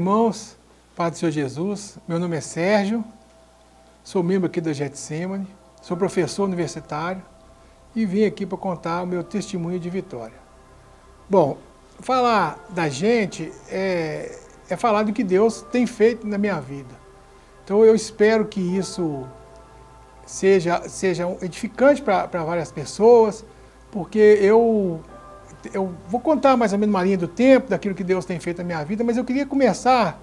irmãos, Paz do Senhor Jesus, meu nome é Sérgio, sou membro aqui da Getsemane, sou professor universitário e vim aqui para contar o meu testemunho de vitória. Bom, falar da gente é falar do que Deus tem feito na minha vida. Então eu espero que isso seja edificante para várias pessoas, porque eu vou contar mais ou menos uma linha do tempo, daquilo que Deus tem feito na minha vida, mas eu queria começar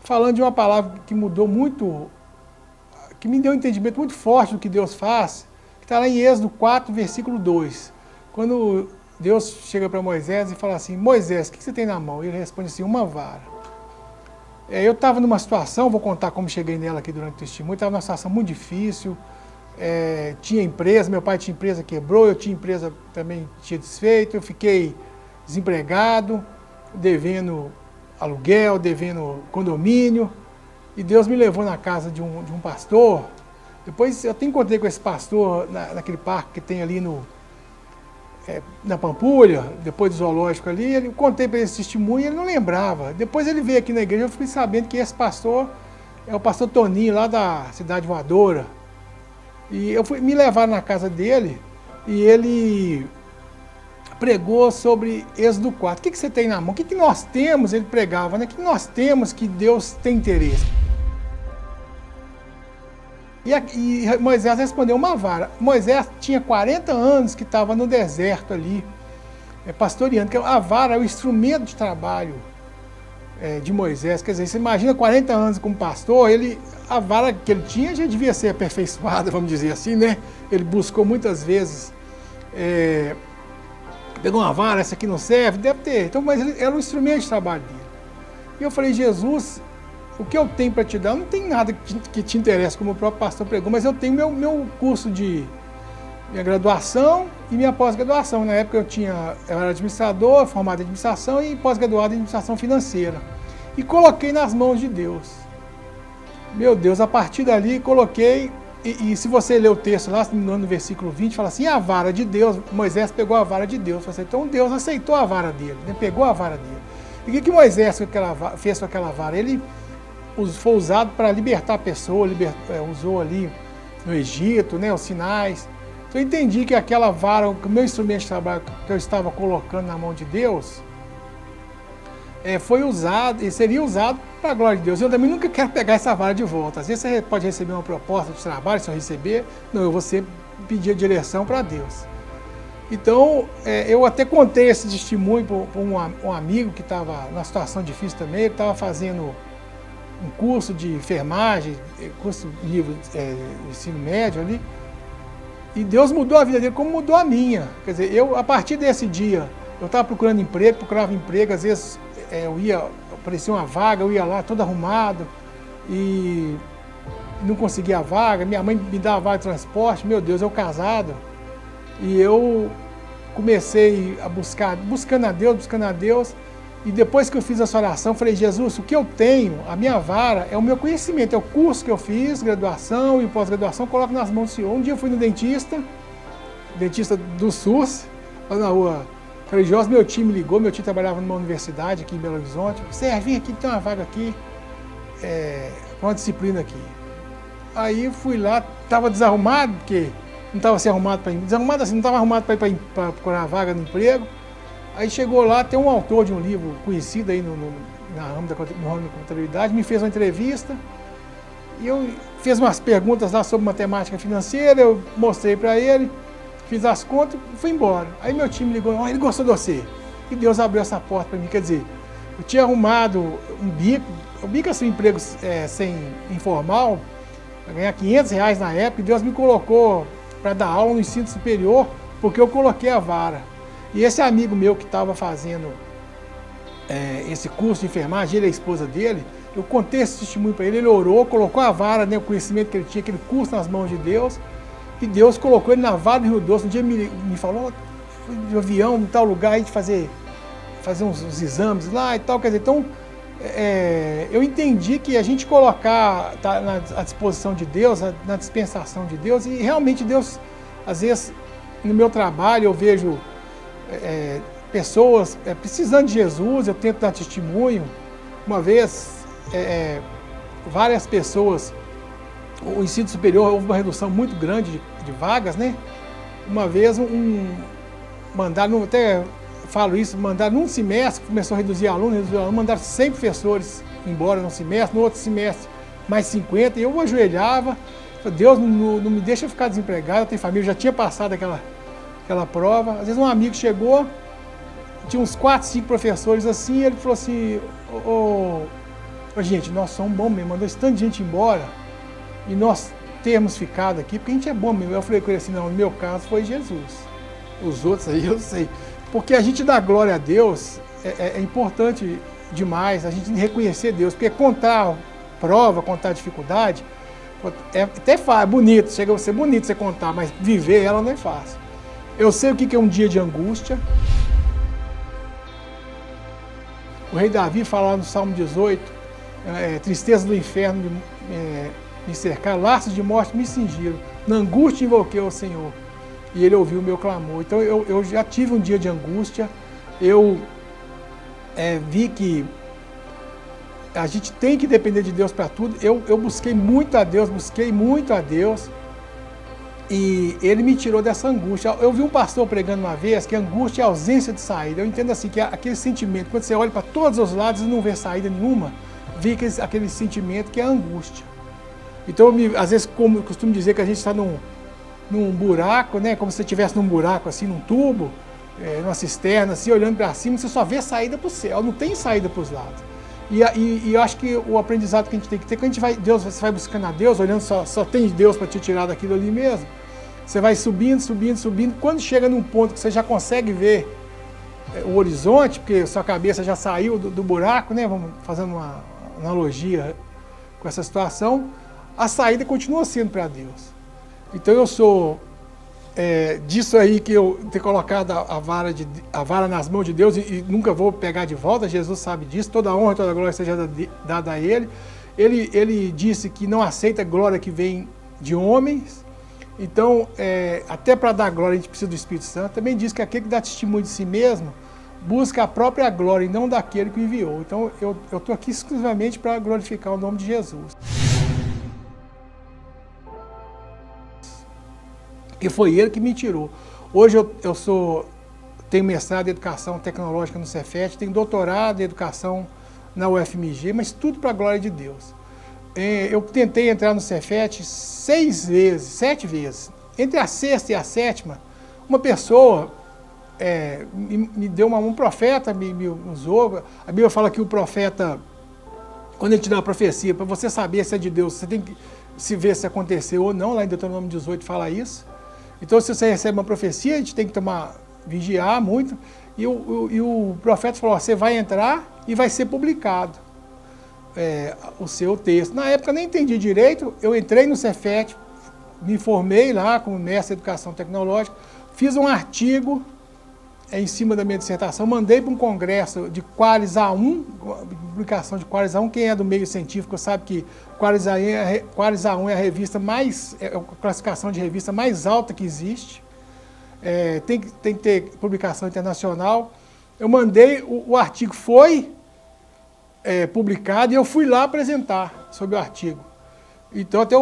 falando de uma palavra que mudou muito, que me deu um entendimento muito forte do que Deus faz, que está lá em Êxodo 4, versículo 2. Quando Deus chega para Moisés e fala assim: Moisés, o que você tem na mão? E ele responde assim: uma vara. Eu estava numa situação, vou contar como cheguei nela aqui durante o testemunho, estava numa situação muito difícil, tinha empresa, meu pai tinha empresa, quebrou, eu tinha empresa também, tinha desfeito, eu fiquei desempregado, devendo aluguel, devendo condomínio, e Deus me levou na casa de um pastor. Depois eu até encontrei com esse pastor naquele parque que tem ali na Pampulha, depois do zoológico ali, eu contei para ele esse testemunho e ele não lembrava. Depois ele veio aqui na igreja, eu fiquei sabendo que esse pastor é o pastor Toninho, lá da Cidade Voadora. E me levaram na casa dele e ele pregou sobre Êxodo 4. O que você tem na mão? O que nós temos? Ele pregava, né? O que nós temos que Deus tem interesse? E Moisés respondeu: uma vara. Moisés tinha 40 anos que estava no deserto ali, pastoreando, porque a vara é o instrumento de trabalho de Moisés. Quer dizer, você imagina 40 anos como pastor, a vara que ele tinha já devia ser aperfeiçoada, vamos dizer assim, né? Ele buscou muitas vezes, pegou uma vara, essa aqui não serve, deve ter. Então, mas ele era um instrumento de trabalho dele. E eu falei: Jesus, o que eu tenho para te dar, não tem nada que te interesse, como o próprio pastor pregou, mas eu tenho meu curso de minha graduação e minha pós-graduação. Na época eu era administrador, formado em administração e pós-graduado em administração financeira. E coloquei nas mãos de Deus. Meu Deus, a partir dali coloquei, e se você ler o texto lá, no versículo 20, fala assim: a vara de Deus, Moisés pegou a vara de Deus. Então Deus aceitou a vara dele, né? Pegou a vara dele. E o que Moisés fez com aquela vara? Ele foi usado para libertar a pessoa, usou ali no Egito, né, os sinais. Então eu entendi que aquela vara, o meu instrumento de trabalho que eu estava colocando na mão de Deus, foi usado e seria usado para a glória de Deus. Eu também nunca quero pegar essa vara de volta. Às vezes você pode receber uma proposta de trabalho, se eu receber, não, eu vou sempre pedir a direção para Deus. Então, eu até contei esse testemunho para um amigo que estava numa situação difícil também. Ele estava fazendo um curso de enfermagem, curso nível ensino médio ali, e Deus mudou a vida dele como mudou a minha. Quer dizer, a partir desse dia, eu estava procurava emprego, às vezes aparecia uma vaga, eu ia lá todo arrumado e não conseguia a vaga, minha mãe me dava a vaga de transporte, meu Deus, eu casado, e eu comecei a buscando a Deus, e depois que eu fiz essa oração, falei: Jesus, o que eu tenho, a minha vara, é o meu conhecimento, é o curso que eu fiz, graduação e pós-graduação, coloco nas mãos do Senhor. Um dia eu fui no dentista do SUS, lá na rua Religiosa, meu tio me ligou, meu tio trabalhava numa universidade aqui em Belo Horizonte. Sérgio, vem aqui, tem uma vaga aqui, uma disciplina aqui. Aí eu fui lá, estava desarrumado, porque não estava assim arrumado para ir, desarrumado assim, não estava arrumado para ir para procurar uma vaga no emprego. Aí chegou lá, tem um autor de um livro conhecido aí no ramo da contabilidade, me fez uma entrevista e eu fiz umas perguntas lá sobre matemática financeira, eu mostrei para ele, fiz as contas e fui embora. Aí meu time ligou: ele gostou de você. E Deus abriu essa porta para mim. Quer dizer, eu tinha arrumado um bico assim, um emprego informal, para ganhar R$500 na época, e Deus me colocou para dar aula no ensino superior, porque eu coloquei a vara. E esse amigo meu que estava fazendo esse curso de enfermagem, ele é a esposa dele, eu contei esse testemunho para ele, ele orou, colocou a vara, né, o conhecimento que ele tinha, aquele curso nas mãos de Deus, e Deus colocou ele na vara do Rio Doce. Um dia me falou: fui de avião em tal lugar, aí de fazer uns exames lá e tal. Quer dizer, então, eu entendi que a gente colocar à disposição de Deus, na dispensação de Deus, e realmente Deus, às vezes, no meu trabalho, eu vejo pessoas precisando de Jesus, eu tento dar testemunho, Uma vez, várias pessoas, o ensino superior, houve uma redução muito grande de vagas, né? Uma vez, mandaram, até falo isso, mandaram num semestre, começou a reduzir alunos, mandaram 100 professores embora num semestre, no outro semestre mais 50, e eu ajoelhava, Deus não me deixa ficar desempregado, eu tenho família, já tinha passado aquela prova. Às vezes um amigo chegou, tinha uns 4, 5 professores assim, e ele falou assim, gente, nós somos bons mesmo, mandou esse tanto de gente embora, e nós termos ficado aqui, porque a gente é bom mesmo. Eu falei com ele assim, não, no meu caso foi Jesus, os outros aí eu sei, porque a gente dá glória a Deus, é importante demais, a gente reconhecer Deus, porque contar prova, contar dificuldade, é até bonito, chega a ser bonito você contar, mas viver ela não é fácil. Eu sei o que é um dia de angústia. O rei Davi fala no Salmo 18, tristeza do inferno me cercar, laços de morte me cingiram, na angústia invoquei ao Senhor, e Ele ouviu o meu clamor. Então eu já tive um dia de angústia, eu vi que a gente tem que depender de Deus para tudo. Eu busquei muito a Deus, e Ele me tirou dessa angústia. Eu vi um pastor pregando uma vez que a angústia é a ausência de saída. Eu entendo assim, que é aquele sentimento, quando você olha para todos os lados e não vê saída nenhuma, vi aquele sentimento que é a angústia. Então, às vezes, como eu costumo dizer, que a gente está num buraco, né? Como se você estivesse num buraco, assim, num tubo, numa cisterna, assim, olhando para cima, você só vê saída para o céu, não tem saída para os lados. E eu acho que o aprendizado que a gente tem que ter, quando você vai buscando a Deus, olhando, só tem Deus para te tirar daquilo ali mesmo, você vai subindo, quando chega num ponto que você já consegue ver o horizonte, porque sua cabeça já saiu do buraco, né? Vamos fazendo uma analogia com essa situação, a saída continua sendo para Deus. Então eu sou disso aí que eu ter colocado a vara nas mãos de Deus e nunca vou pegar de volta. Jesus sabe disso, toda a honra e toda a glória seja dada a Ele. Ele disse que não aceita glória que vem de homens, então até para dar glória a gente precisa do Espírito Santo. Também diz que aquele que dá testemunho de si mesmo busca a própria glória e não daquele que o enviou. Então eu estou aqui exclusivamente para glorificar o nome de Jesus. E foi Ele que me tirou. Hoje eu tenho mestrado em Educação Tecnológica no Cefet, tenho doutorado em Educação na UFMG, mas tudo para a glória de Deus. Eu tentei entrar no Cefet 7 vezes. Entre a 6ª e a 7ª, uma pessoa me deu um profeta, me usou. A Bíblia fala que o profeta, quando ele te dá uma profecia, para você saber se é de Deus, você tem que se ver se aconteceu ou não, lá em Deuteronômio 18 fala isso. Então, se você recebe uma profecia, a gente tem que vigiar muito. E o profeta falou, você vai entrar e vai ser publicado o seu texto. Na época, eu nem entendi direito, eu entrei no Cefet, me formei lá como mestre em Educação Tecnológica, fiz um artigo em cima da minha dissertação, mandei para um congresso de Qualis A1, publicação de Qualis A1, quem é do meio científico sabe que Qualis A1 é a revista a classificação de revista mais alta que existe, tem que ter publicação internacional. Eu mandei, o artigo foi publicado e eu fui lá apresentar sobre o artigo. Então, até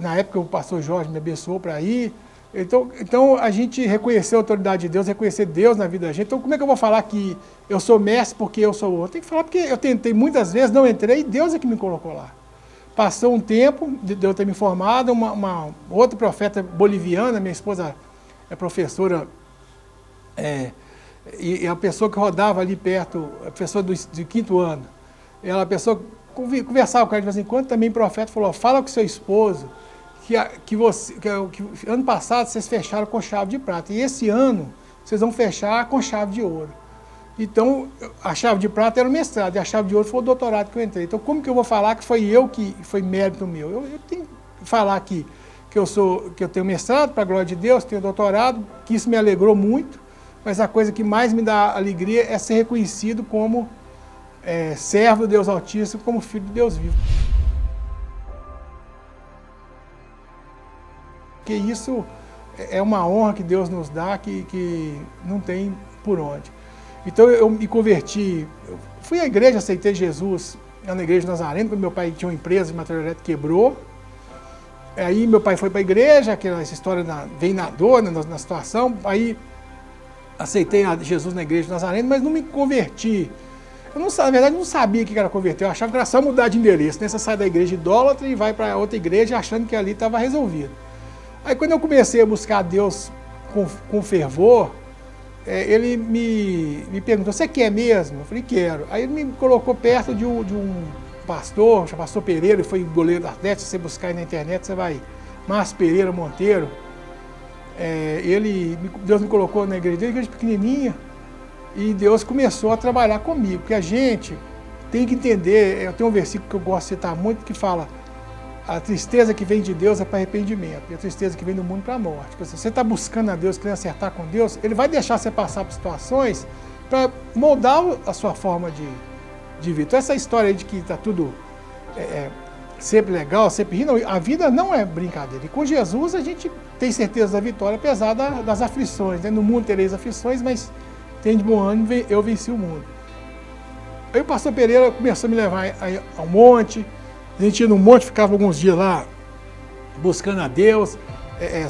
na época o pastor Jorge me abençoou para ir. Então, a gente reconhecer a autoridade de Deus, reconhecer Deus na vida da gente. Então, como é que eu vou falar que eu sou mestre porque eu sou outro? Tem que falar porque eu tentei muitas vezes, não entrei, e Deus é que me colocou lá. Passou um tempo de eu ter me formado, uma outra profeta boliviana, minha esposa é professora, e a pessoa que rodava ali perto, a pessoa do 5º ano, a pessoa conversava com ela de vez em quando, também o profeta falou, fala com seu esposo, que ano passado vocês fecharam com chave de prata, e esse ano vocês vão fechar com chave de ouro. Então, a chave de prata era o mestrado, e a chave de ouro foi o doutorado que eu entrei. Então, como que eu vou falar que foi mérito meu? Eu tenho que falar que eu tenho mestrado, para a glória de Deus, tenho doutorado, que isso me alegrou muito, mas a coisa que mais me dá alegria é ser reconhecido como servo do Deus Altíssimo, como filho de Deus vivo. Porque isso é uma honra que Deus nos dá, que não tem por onde. Então eu me converti, fui à igreja, aceitei Jesus na igreja de Nazareno, quando meu pai tinha uma empresa de material elétrico, quebrou. Aí meu pai foi para a igreja, essa história veio na dor, na situação, aí aceitei Jesus na igreja de Nazareno, mas não me converti. Eu não, na verdade, não sabia o que era converter, eu achava que era só mudar de endereço, né? Você sai da igreja idólatra e vai para outra igreja achando que ali estava resolvido. Aí quando eu comecei a buscar Deus com fervor, ele me perguntou, você quer mesmo? Eu falei, quero. Aí ele me colocou perto de um pastor, o pastor Pereira, ele foi goleiro do Atlético, se você buscar aí na internet, você vai, Márcio Pereira Monteiro. Deus me colocou na igreja dele, igreja pequenininha, e Deus começou a trabalhar comigo, porque a gente tem que entender, eu tenho um versículo que eu gosto de citar muito, que fala, a tristeza que vem de Deus é para arrependimento, e a tristeza que vem do mundo para a morte. Porque se você está buscando a Deus, querendo acertar com Deus, Ele vai deixar você passar por situações para moldar a sua forma de viver. Então essa história aí de que está tudo sempre legal, sempre rindo, a vida não é brincadeira. E com Jesus a gente tem certeza da vitória, apesar das aflições. Né? No mundo tereis aflições, mas tem de bom ânimo, eu venci o mundo. Aí o pastor Pereira começou a me levar ao monte, a gente ia no monte, ficava alguns dias lá buscando a Deus,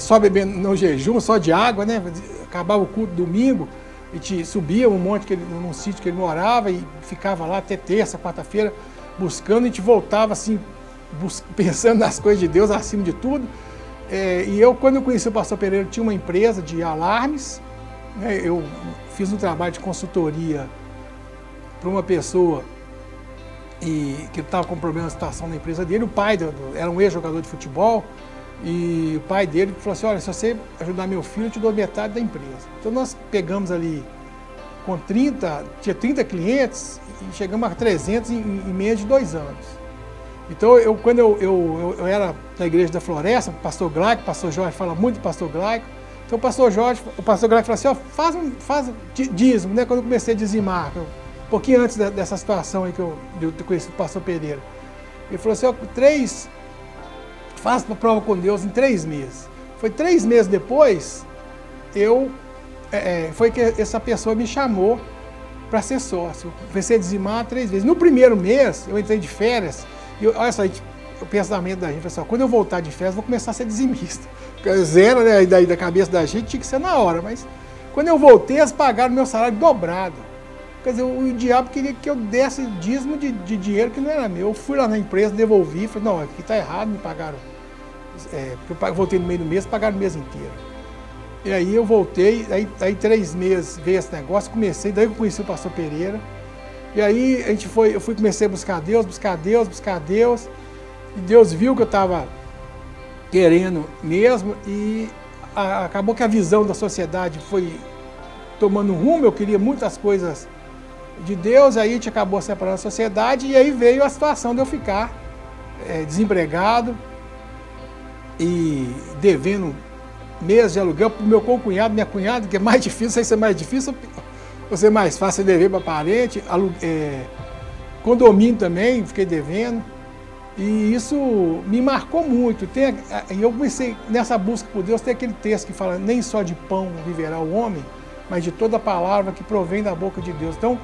só bebendo no jejum, só de água, né? Acabava o culto domingo, a gente subia um monte num sítio que ele morava e ficava lá até terça, quarta-feira, buscando, a gente voltava assim, pensando nas coisas de Deus acima de tudo. E quando eu conheci o pastor Pereira, tinha uma empresa de alarmes, né? Eu fiz um trabalho de consultoria para uma pessoa que estava com problema de situação na empresa dele. O pai era um ex-jogador de futebol, e o pai dele falou assim, olha, se você ajudar meu filho, eu te dou metade da empresa. Então nós pegamos ali, tinha 30 clientes, e chegamos a 300 em menos de 2 anos. Então quando eu era na igreja da Floresta, o pastor Glaico, o pastor Jorge fala muito do pastor Glaico. Então o pastor Glaico falou assim, ó, faz dízimo, né? Quando eu comecei a dizimar, um pouquinho antes dessa situação aí que eu conheci o pastor Pereira. Ele falou assim, ó, faça uma prova com Deus em 3 meses. Foi 3 meses depois, foi que essa pessoa me chamou para ser sócio. Eu comecei a dizimar 3 vezes. No primeiro mês, eu entrei de férias, e olha só, o pensamento da gente, pessoal, quando eu voltar de férias, vou começar a ser dizimista. Zero, né, da cabeça da gente, tinha que ser na hora, mas quando eu voltei, eles pagaram meu salário dobrado. Quer dizer, o diabo queria que eu desse dízimo de dinheiro que não era meu. Eu fui lá na empresa, devolvi, falei, não, aqui está errado, me pagaram. Porque eu voltei no meio do mês, pagaram o mês inteiro. E aí eu voltei, aí 3 meses veio esse negócio, daí eu conheci o pastor Pereira. E aí eu comecei a buscar Deus, e Deus viu que eu estava querendo mesmo, e acabou que a visão da sociedade foi tomando rumo, eu queria muitas coisas de Deus, aí a gente acabou separando a sociedade, e aí veio a situação de eu ficar desempregado e devendo meses de aluguel para o meu concunhado, minha cunhada, que é mais difícil, sei se é mais difícil ou se é mais fácil dever para parente, condomínio também, fiquei devendo, e isso me marcou muito. E eu comecei, nessa busca por Deus, tem aquele texto que fala, nem só de pão viverá o homem, mas de toda palavra que provém da boca de Deus. Então,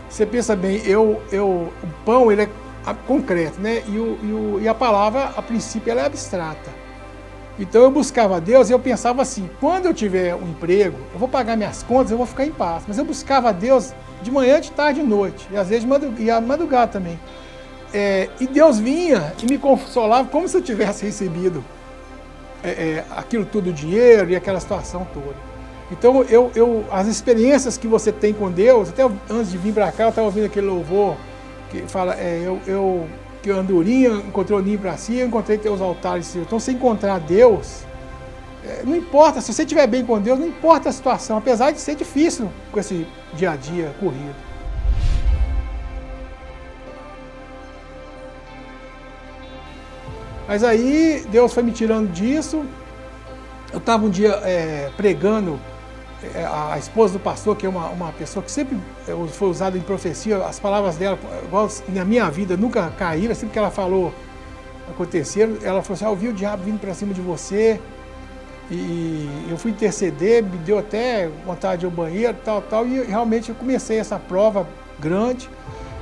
você pensa bem, o pão ele é concreto, né? E a palavra, a princípio, ela é abstrata. Então eu buscava Deus e eu pensava assim, quando eu tiver um emprego, eu vou pagar minhas contas, eu vou ficar em paz. Mas eu buscava Deus de manhã, de tarde e de noite, e às vezes de madrugada também. E Deus vinha e me consolava como se eu tivesse recebido aquilo tudo, o dinheiro e aquela situação toda. Então, as experiências que você tem com Deus, até antes de vir para cá, eu estava ouvindo aquele louvor que fala, que a andorinha encontrou o ninho para si, eu encontrei teus altares. Então, se encontrar Deus, não importa, se você estiver bem com Deus, não importa a situação, apesar de ser difícil com esse dia a dia corrido. Mas aí, Deus foi me tirando disso. Eu estava um dia pregando, a esposa do pastor, que é uma pessoa que sempre foi usada em profecia, as palavras dela, igual na minha vida, nunca caíram, sempre que ela falou, aconteceram. Ela falou assim, eu vi o diabo vindo para cima de você, e eu fui interceder, me deu até vontade de ir ao banheiro, tal, e realmente eu comecei essa prova grande.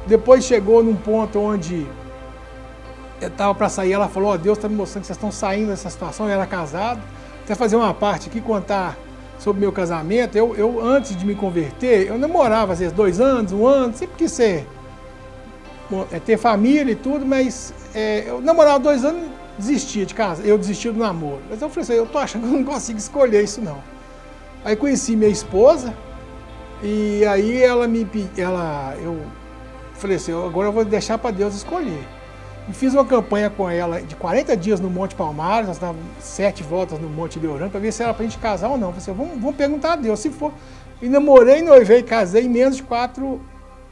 Depois chegou num ponto onde eu estava para sair, ela falou, Deus está me mostrando que vocês estão saindo dessa situação, eu era casado. Até fazer uma parte aqui, contar sobre meu casamento. Eu antes de me converter, eu namorava às vezes 2 anos, 1 ano, sempre quis ter família e tudo, mas eu namorava 2 anos, desistia de casa, eu desistia do namoro. Mas eu falei assim, eu tô achando que eu não consigo escolher isso não. Aí conheci minha esposa, e aí eu falei assim, agora eu vou deixar para Deus escolher. E fiz uma campanha com ela de 40 dias no Monte Palmares, nós dávamos 7 voltas no Monte de Orã, para ver se era para a gente casar ou não. Eu falei assim, vamos perguntar a Deus, se for. E namorei, noivei e casei em menos de 4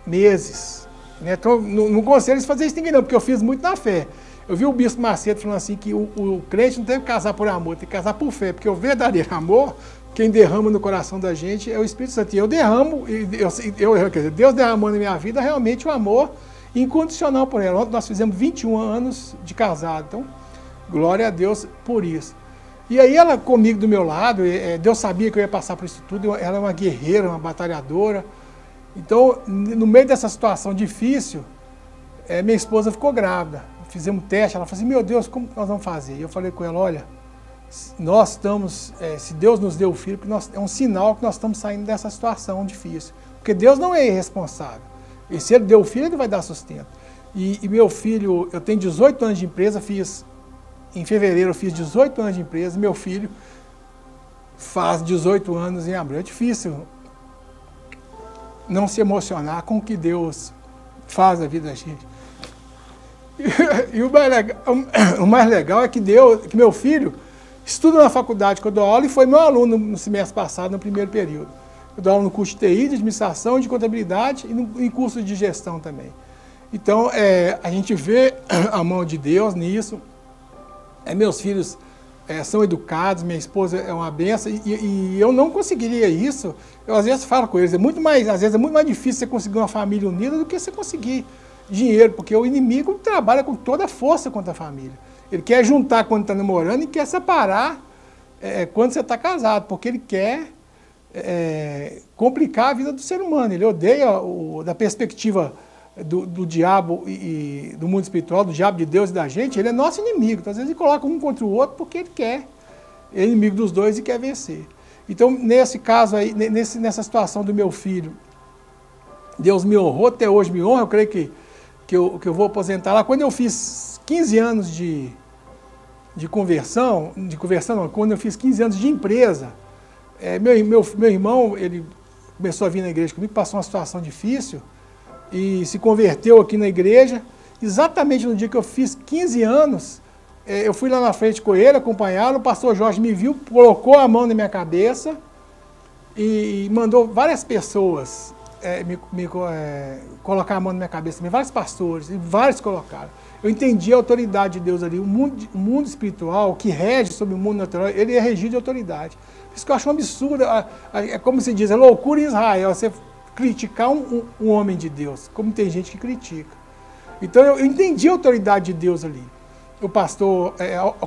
meses. Né? Então, não conselho eles fazer isso ninguém não, porque eu fiz muito na fé. Eu vi o Bispo Macedo falando assim, que o crente não tem que casar por amor, tem que casar por fé, porque o verdadeiro amor, quem derrama no coração da gente é o Espírito Santo. E eu derramo, quer dizer, Deus derramou na minha vida realmente o amor incondicional por ela. Ontem nós fizemos 21 anos de casado, então glória a Deus por isso. E aí ela comigo do meu lado, Deus sabia que eu ia passar por isso tudo, ela é uma guerreira, uma batalhadora. Então, no meio dessa situação difícil, minha esposa ficou grávida. Fizemos um teste, ela falou assim, meu Deus, como nós vamos fazer? E eu falei com ela, olha, nós estamos, se Deus nos deu o filho, é um sinal que nós estamos saindo dessa situação difícil. Porque Deus não é irresponsável. E se ele deu o filho, ele vai dar sustento. E meu filho, eu tenho 18 anos de empresa, em fevereiro eu fiz 18 anos de empresa, meu filho faz 18 anos em abril. É difícil não se emocionar com o que Deus faz na vida da gente. E o mais legal é que meu filho estuda na faculdade que eu dou aula e foi meu aluno no semestre passado, no primeiro período. Eu dou aula no curso de TI, de administração, de contabilidade e em curso de gestão também. Então, a gente vê a mão de Deus nisso. Meus filhos são educados, minha esposa é uma benção, e eu não conseguiria isso. Eu às vezes falo com eles, às vezes é muito mais difícil você conseguir uma família unida do que você conseguir dinheiro, porque o inimigo trabalha com toda a força contra a família. Ele quer juntar quando está namorando e quer separar quando você está casado, porque ele quer complicar a vida do ser humano. Ele odeia, da perspectiva do diabo e do mundo espiritual, do diabo de Deus e da gente, ele é nosso inimigo. Então, às vezes ele coloca um contra o outro porque ele é inimigo dos dois e quer vencer. Então, nesse caso aí, nessa situação do meu filho, Deus me honrou, até hoje me honra, eu creio que eu vou aposentar lá. Quando eu fiz 15 anos de conversão não, quando eu fiz 15 anos de empresa, meu irmão, ele começou a vir na igreja comigo, passou uma situação difícil e se converteu aqui na igreja. Exatamente no dia que eu fiz 15 anos, eu fui lá na frente com ele, acompanhá-lo, o pastor Jorge me viu, colocou a mão na minha cabeça e mandou várias pessoas colocar a mão na minha cabeça também, vários pastores, e vários colocaram. Eu entendi a autoridade de Deus ali, o mundo espiritual que rege sobre o mundo natural, ele é regido de autoridade. Por isso que eu acho um absurdo, é como se diz, é loucura em Israel, você criticar um homem de Deus, como tem gente que critica. Então eu entendi a autoridade de Deus ali. O pastor,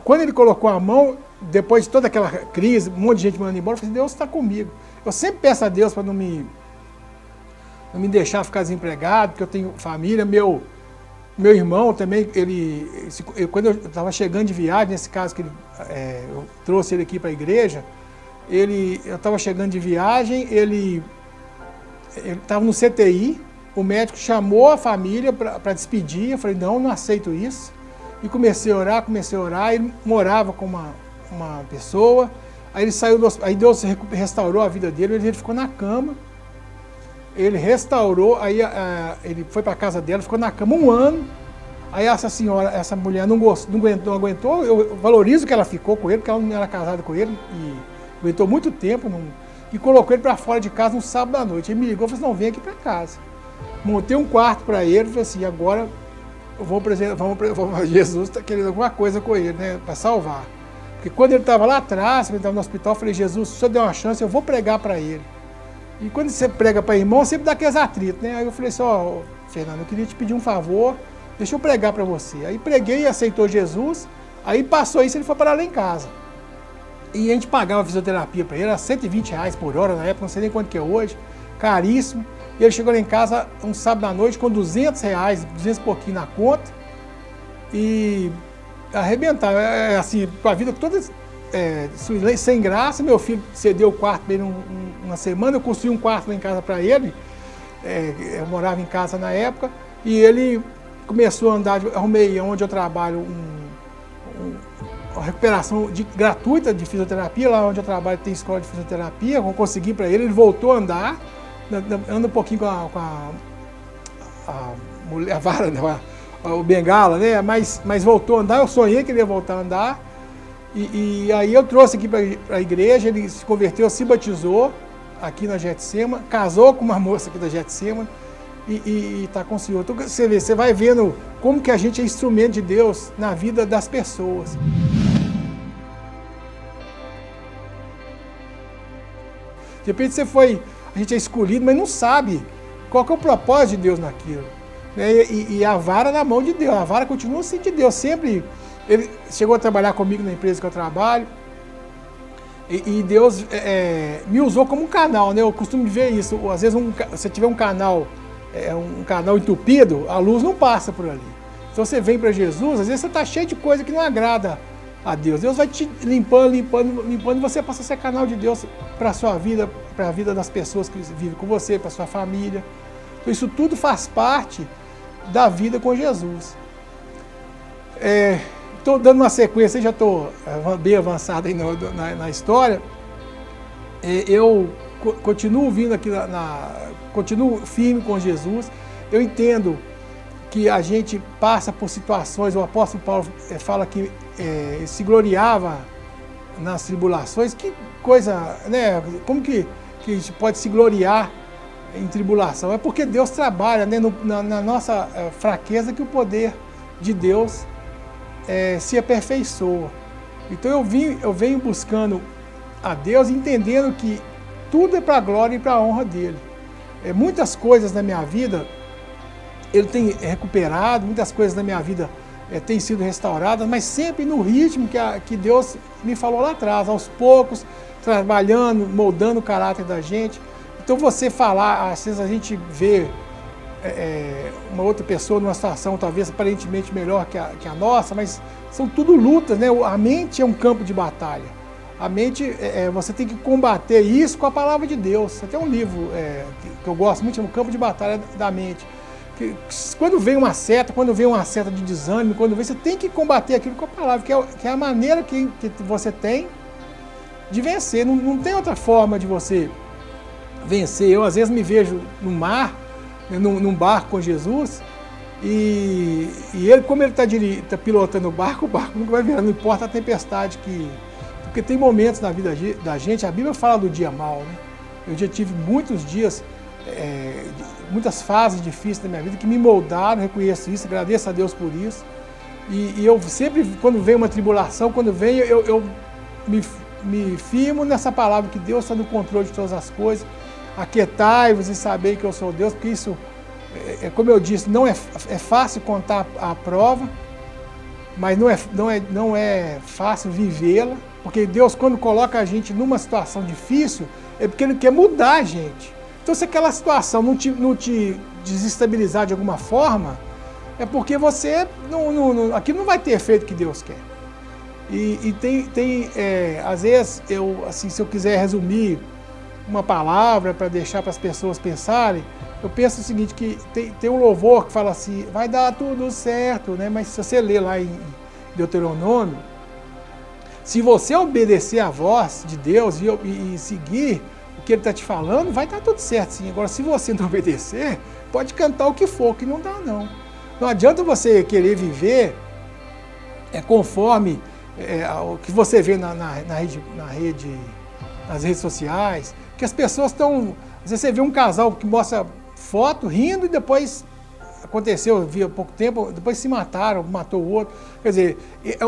quando ele colocou a mão, depois de toda aquela crise, um monte de gente mandando embora, eu falei, Deus está comigo. Eu sempre peço a Deus para não me deixar ficar desempregado, porque eu tenho família. Meu irmão também, quando eu estava chegando de viagem, nesse caso que eu trouxe ele aqui para a igreja, eu estava chegando de viagem, ele estava no CTI, o médico chamou a família para despedir, eu falei, não aceito isso. E comecei a orar, ele morava com uma pessoa, aí ele saiu, aí Deus restaurou a vida dele, ele ficou na cama, ele restaurou, aí ele foi para a casa dela, ficou na cama 1 ano, aí essa mulher não aguentou, eu valorizo que ela ficou com ele, porque ela não era casada com ele, e aguentou muito tempo, e colocou ele para fora de casa um sábado à noite. Ele me ligou e falou assim, não, vem aqui para casa. Montei um quarto para ele, falei assim, agora Jesus está querendo alguma coisa com ele, né, para salvar. Porque quando ele estava lá atrás, ele estava no hospital, eu falei, Jesus, se o senhor der uma chance, eu vou pregar para ele. E quando você prega para irmão, sempre dá aqueles atritos, né? Aí eu falei assim, Fernando, eu queria te pedir um favor, deixa eu pregar para você. Aí preguei e aceitou Jesus, aí passou isso, ele foi parar lá em casa. E a gente pagava fisioterapia para ele, era R$120 por hora na época, não sei nem quanto que é hoje, caríssimo. E ele chegou lá em casa um sábado à noite com R$200, 200 e pouquinho na conta, e arrebentar, assim, com a vida toda sem graça. Meu filho cedeu o quarto para ele uma semana, eu construí um quarto lá em casa para ele, eu morava em casa na época, e ele começou a andar, arrumei onde eu trabalho uma recuperação gratuita de fisioterapia, lá onde eu trabalho tem escola de fisioterapia, eu consegui para ele, ele voltou a andar, anda um pouquinho com a mulher, a vara, né, o bengala, né, mas voltou a andar, eu sonhei que ele ia voltar a andar, e aí eu trouxe aqui para a igreja, ele se converteu, se batizou aqui na Getsemane, casou com uma moça aqui da Getsemane, e está com o Senhor. Então você vai vendo como que a gente é instrumento de Deus na vida das pessoas. De repente a gente é escolhido, mas não sabe qual que é o propósito de Deus naquilo. Né? E a vara na mão de Deus, a vara continua sendo de Deus. Sempre, ele chegou a trabalhar comigo na empresa que eu trabalho, e Deus me usou como um canal, né? Eu costumo ver isso, às vezes se tiver um canal entupido, a luz não passa por ali. Então você vem para Jesus, às vezes você está cheio de coisa que não agrada a Deus. Deus vai te limpando, e você passa a ser canal de Deus para a sua vida, para a vida das pessoas que vivem com você, para a sua família. Então isso tudo faz parte da vida com Jesus. Estou dando uma sequência, já estou bem avançado aí na história. Eu continuo vindo aqui, continuo firme com Jesus. Eu entendo que a gente passa por situações, o apóstolo Paulo fala que se gloriava nas tribulações. Que coisa, né? Como que a gente pode se gloriar em tribulação? É porque Deus trabalha, né, na nossa fraqueza, que o poder de Deus se aperfeiçoa. Então eu venho buscando a Deus, entendendo que tudo é para a glória e para a honra dele. Muitas coisas na minha vida ele tem recuperado, muitas coisas na minha vida têm sido restauradas, mas sempre no ritmo que Deus me falou lá atrás, aos poucos, trabalhando, moldando o caráter da gente. Então você falar, às vezes a gente vê uma outra pessoa numa situação talvez aparentemente melhor que a nossa, mas são tudo lutas, né? A mente é um campo de batalha. A mente, você tem que combater isso com a palavra de Deus. Tem um livro que eu gosto muito, chama O Campo de Batalha da Mente. Que quando vem uma seta de desânimo, você tem que combater aquilo com a palavra, que é a maneira que você tem de vencer. Não tem outra forma de você vencer. Eu às vezes me vejo no mar, num barco com Jesus, e ele, como ele está pilotando o barco nunca vai virar, não importa a tempestade porque tem momentos na vida da gente, a Bíblia fala do dia mau, né? Eu já tive muitos dias, muitas fases difíceis da minha vida que me moldaram, reconheço isso, agradeço a Deus por isso. E eu sempre, quando vem uma tribulação, eu me firmo nessa palavra, que Deus está no controle de todas as coisas. Aquietai-vos e sabei que eu sou Deus, porque isso, como eu disse, não é fácil contar a prova, mas não é fácil vivê-la, porque Deus, quando coloca a gente numa situação difícil, é porque Ele quer mudar a gente. Então, se aquela situação não te desestabilizar de alguma forma, é porque você aquilo não vai ter efeito que Deus quer. E às vezes, se eu quiser resumir uma palavra para deixar para as pessoas pensarem, eu penso o seguinte, que tem um louvor que fala assim, vai dar tudo certo, né? Mas se você ler lá em Deuteronômio, se você obedecer à voz de Deus e seguir o que Ele está te falando, vai dar tudo certo, sim. Agora, se você não obedecer, pode cantar o que for, que não dá, não. Não adianta você querer viver conforme o que você vê nas redes sociais, que as pessoas estão... Às vezes você vê um casal que mostra foto rindo e depois aconteceu, eu vi há pouco tempo, depois se mataram, matou o outro. Quer dizer,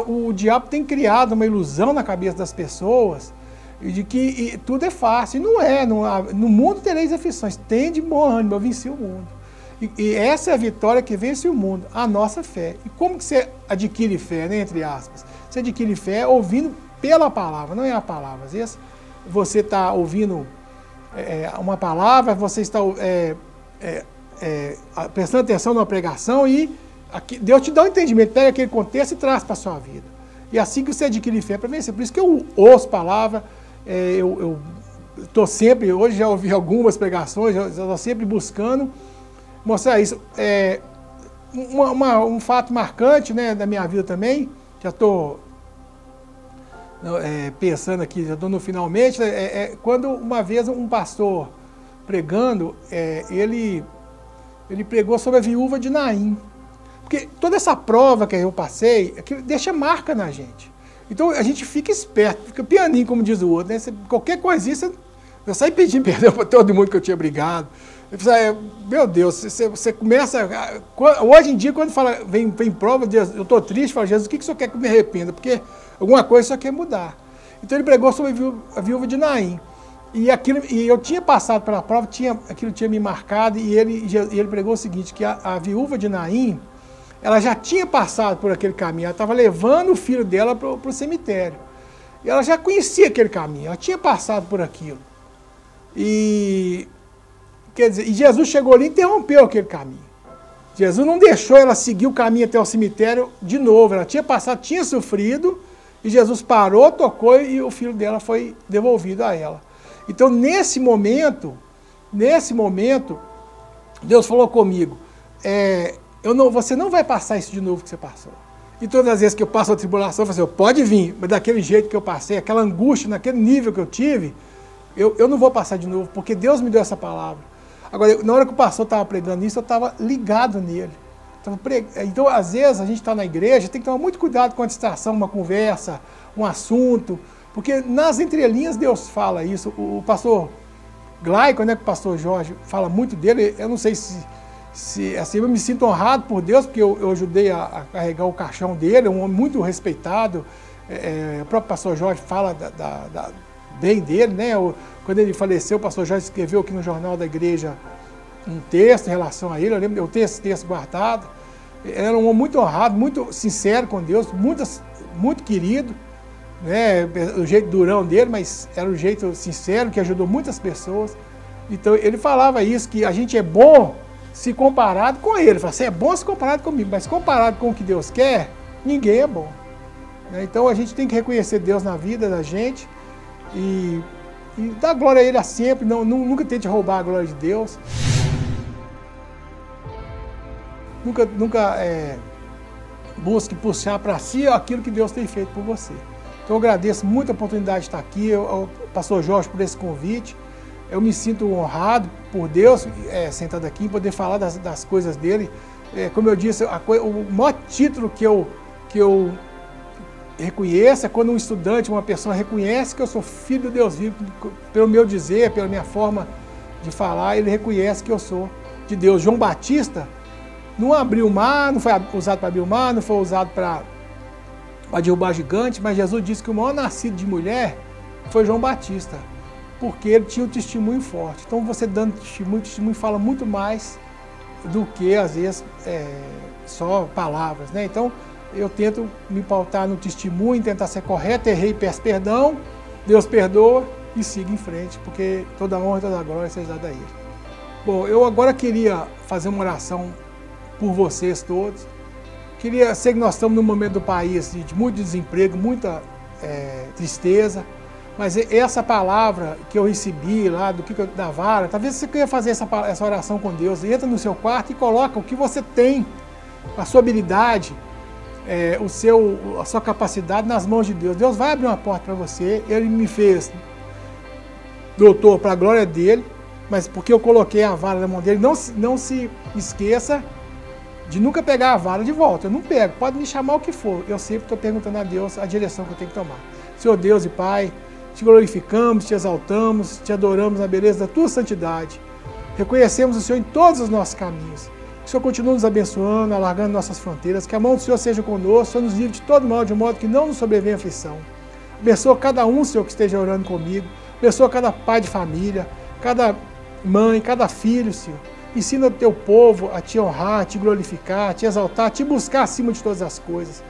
o diabo tem criado uma ilusão na cabeça das pessoas de que tudo é fácil. E não é. No mundo tereis aflições. Tem de bom ânimo, eu venci o mundo. E essa é a vitória que vence o mundo, a nossa fé. E como que você adquire fé, né, entre aspas? Você adquire fé ouvindo pela palavra, não é a palavra. Às vezes você está ouvindo uma palavra, você está prestando atenção na pregação e Deus te dá um entendimento, pega aquele contexto e traz para a sua vida. E assim que você adquire fé para vencer. Por isso que eu ouço palavra, eu estou sempre, hoje já ouvi algumas pregações, eu estou sempre buscando mostrar isso. Um fato marcante, né, da minha vida também, já estou pensando aqui, já estou no finalmente, quando uma vez um pastor pregando, ele pregou sobre a viúva de Naim. Porque toda essa prova que eu passei, deixa marca na gente. Então a gente fica esperto, fica pianinho, como diz o outro, né? Qualquer coisinha, eu saí pedindo perdão para todo mundo que eu tinha brigado. Meu Deus, você começa... Hoje em dia, quando vem prova, eu estou triste, falo, Jesus, o que o senhor quer que eu me arrependa? Porque alguma coisa só quer mudar. Então ele pregou sobre a viúva de Naim. E eu tinha passado pela prova, aquilo tinha me marcado, e ele pregou o seguinte, que a viúva de Naim, ela já tinha passado por aquele caminho, ela estava levando o filho dela para o cemitério. E ela já conhecia aquele caminho, ela tinha passado por aquilo. Quer dizer, e Jesus chegou ali e interrompeu aquele caminho. Jesus não deixou ela seguir o caminho até o cemitério de novo. Ela tinha passado, tinha sofrido, e Jesus parou, tocou e o filho dela foi devolvido a ela. Então, nesse momento, Deus falou comigo, você não vai passar isso de novo que você passou. E todas as vezes que eu passo a tribulação, eu falo assim, pode vir, mas daquele jeito que eu passei, aquela angústia, naquele nível que eu tive, eu não vou passar de novo, porque Deus me deu essa palavra. Agora, na hora que o pastor estava pregando isso, eu estava ligado nele. Então, às vezes, a gente está na igreja, tem que tomar muito cuidado com a distração, uma conversa, um assunto, porque nas entrelinhas Deus fala isso. O pastor Glaico, né, que o pastor Jorge fala muito dele, eu não sei se assim, eu me sinto honrado por Deus, porque eu ajudei a carregar o caixão dele, é um homem muito respeitado. O próprio pastor Jorge fala bem dele, né? Quando ele faleceu, o pastor Jorge escreveu aqui no Jornal da Igreja um texto em relação a ele, eu tenho esse texto guardado. Ele era um homem muito honrado, muito sincero com Deus, muito querido, né? O jeito durão dele, mas era um jeito sincero, que ajudou muitas pessoas. Então ele falava isso, que a gente é bom se comparado com ele. Ele falava assim, é bom se comparado comigo, mas comparado com o que Deus quer, ninguém é bom. Então a gente tem que reconhecer Deus na vida da gente e dar glória a Ele a sempre, nunca tente roubar a glória de Deus. Nunca busque puxar para si aquilo que Deus tem feito por você. Então eu agradeço muito a oportunidade de estar aqui, ao pastor Jorge por esse convite. Eu me sinto honrado por Deus, sentado aqui, poder falar das coisas dele. Como eu disse, o maior título que eu reconheço é quando um estudante, uma pessoa reconhece que eu sou filho de Deus vivo, pelo meu dizer, pela minha forma de falar, ele reconhece que eu sou de Deus. João Batista não abriu o mar, não foi usado para abrir o mar, não foi usado para derrubar gigante, mas Jesus disse que o maior nascido de mulher foi João Batista, porque ele tinha um testemunho forte. Então você dando testemunho fala muito mais do que, às vezes, só palavras, né? Então, eu tento me pautar no testemunho, tentar ser correto, errei e peço perdão, Deus perdoa e siga em frente, porque toda honra e toda glória seja dada a Ele. Bom, eu agora queria fazer uma oração por vocês todos. Sei que nós estamos num momento do país de muito desemprego, muita tristeza, mas essa palavra que eu recebi lá da vara, talvez você queira fazer essa oração com Deus, entra no seu quarto e coloca o que você tem, a sua habilidade, a sua capacidade nas mãos de Deus. Deus vai abrir uma porta para você. Ele me fez doutor para a glória dele, mas porque eu coloquei a vara na mão dele. Não se esqueça de nunca pegar a vara de volta. Eu não pego, pode me chamar o que for. Eu sempre estou perguntando a Deus a direção que eu tenho que tomar. Senhor Deus e Pai, te glorificamos, te exaltamos, te adoramos na beleza da tua santidade. Reconhecemos o Senhor em todos os nossos caminhos. Que o Senhor continue nos abençoando, alargando nossas fronteiras, que a mão do Senhor seja conosco, o Senhor nos livre de todo mal, de modo que não nos sobrevenha aflição. Abençoa cada um, Senhor, que esteja orando comigo. Abençoa cada pai de família, cada mãe, cada filho, Senhor. Ensina o teu povo a te honrar, a te glorificar, a te exaltar, a te buscar acima de todas as coisas.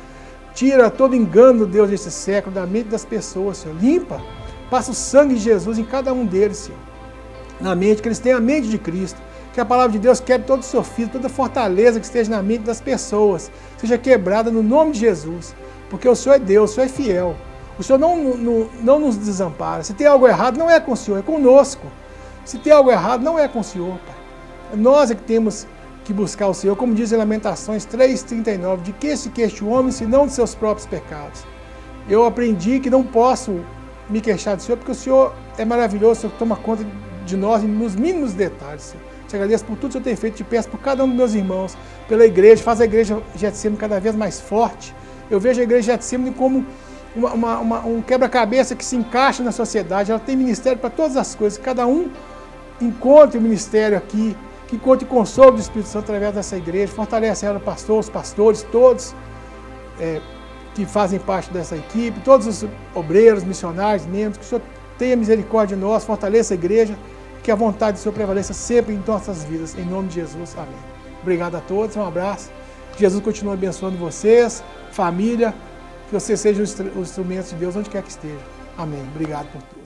Tira todo engano, Deus, desse século, da mente das pessoas, Senhor. Limpa, passa o sangue de Jesus em cada um deles, Senhor. Na mente, que eles tenham a mente de Cristo. Que a palavra de Deus quebre todo o sofisma, toda fortaleza que esteja na mente das pessoas, seja quebrada no nome de Jesus. Porque o Senhor é Deus, o Senhor é fiel. O Senhor não nos desampara. Se tem algo errado, não é com o Senhor, é conosco. Se tem algo errado, não é com o Senhor, Pai. Nós é que temos que buscar o Senhor, como diz em Lamentações 3,39, de que se queixa o homem, senão de seus próprios pecados. Eu aprendi que não posso me queixar do Senhor, porque o Senhor é maravilhoso, o Senhor toma conta de nós nos mínimos detalhes, Senhor. Te agradeço por tudo que o Senhor tem feito, te peço por cada um dos meus irmãos, pela igreja, faz a igreja Getsemane cada vez mais forte. Eu vejo a igreja Getsemane como um quebra-cabeça que se encaixa na sociedade, ela tem ministério para todas as coisas, cada um encontre o ministério aqui, que encontre consolo do Espírito Santo através dessa igreja, fortalece ela, pastor, os pastores, todos que fazem parte dessa equipe, todos os obreiros, missionários, membros, que o Senhor tenha misericórdia de nós, fortaleça a igreja, que a vontade do Senhor prevaleça sempre em nossas vidas, em nome de Jesus, amém. Obrigado a todos, um abraço, que Jesus continue abençoando vocês, família, que vocês sejam os instrumentos de Deus onde quer que esteja, amém. Obrigado por tudo.